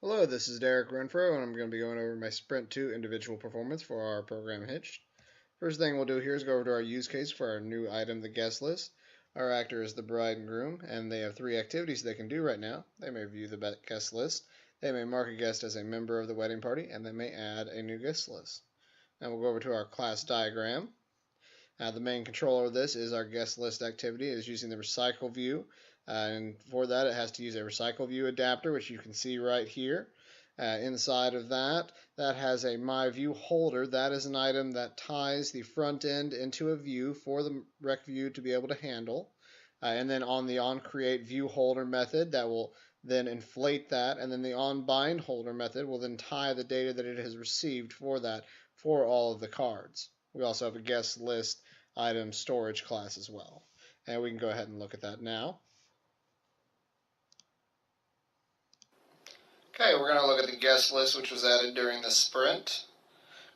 Hello, this is Derek Renfro, and I'm going to be going over my Sprint 2 individual performance for our program Hitched. First thing we'll do here is go over to our use case for our new item, the guest list. Our actor is the bride and groom, and they have 3 activities they can do right now. They may view the guest list, they may mark a guest as a member of the wedding party, and they may add a new guest list. Now we'll go over to our class diagram. The main controller of this is our guest list activity. It is using the recycle view, and for that it has to use a recycle view adapter, which you can see right here. Inside of that has a My View holder. That is an item that ties the front end into a view for the rec view to be able to handle. And then on the onCreate view holder method, that will then inflate that, and then the onBind holder method will then tie the data that it has received for that for all of the cards. We also have a guest list item storage class as well. And we can go ahead and look at that now. Okay, we're going to look at the guest list which was added during the sprint.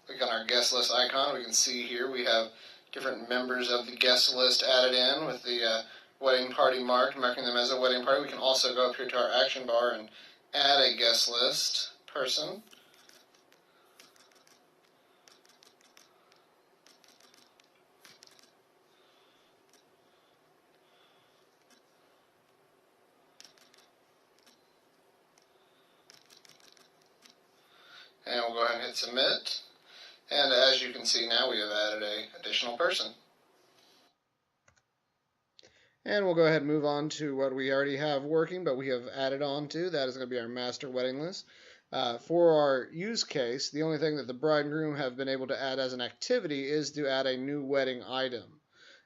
Click on our guest list icon. We can see here we have different members of the guest list added in with the wedding party marked, marking them as a wedding party. We can also go up here to our action bar and add a guest list person. And we'll go ahead and hit submit. And as you can see now, we have added an additional person. And we'll go ahead and move on to what we already have working, but we have added on to. That is going to be our master wedding list. For our use case, the only thing that the bride and groom have been able to add as an activity is to add a new wedding item.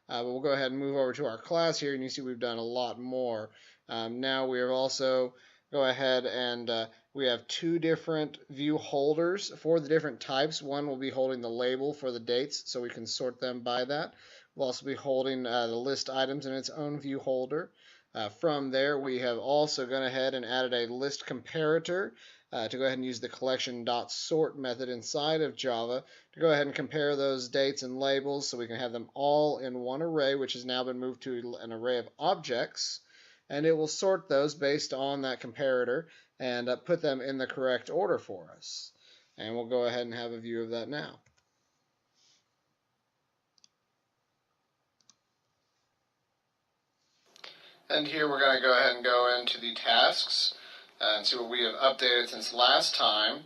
But we'll go ahead and move over to our class here, and you see we've done a lot more. Now we have also go ahead and we have 2 different view holders for the different types. One will be holding the label for the dates, so we can sort them by that. We'll also be holding the list items in its own view holder. From there, we have also gone ahead and added a list comparator to go ahead and use the collection.sort method inside of Java to go ahead and compare those dates and labels so we can have them all in one array, which has now been moved to an array of objects. And it will sort those based on that comparator and put them in the correct order for us. And we'll go ahead and have a view of that now. And here we're going to go ahead and go into the tasks and see what we have updated since last time.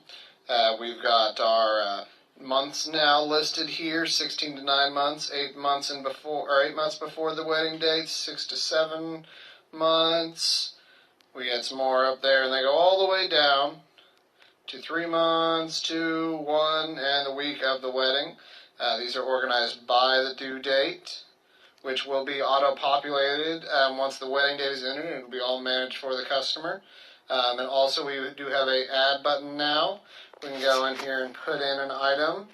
We've got our months now listed here: 16 to 9 months, 8 months and before, or 8 months before the wedding date, 6 to 7 months. We had some more up there, and they go all the way down to 3 months, 2, 1, and the week of the wedding. These are organized by the due date, which will be auto-populated once the wedding date is entered. It will be all managed for the customer. And also we do have a add button now. We can go in here and put in an item.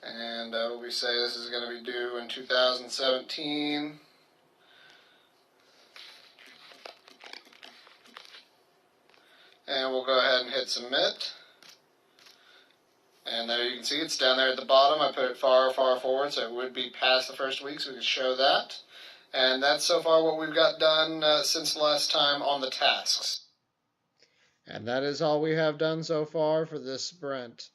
And we say this is going to be due in 2017. And we'll go ahead and hit submit. And there you can see it's down there at the bottom. I put it far, far forward, so it would be past the first week, so we can show that. And that's so far what we've got done since last time on the tasks. And that is all we have done so far for this sprint.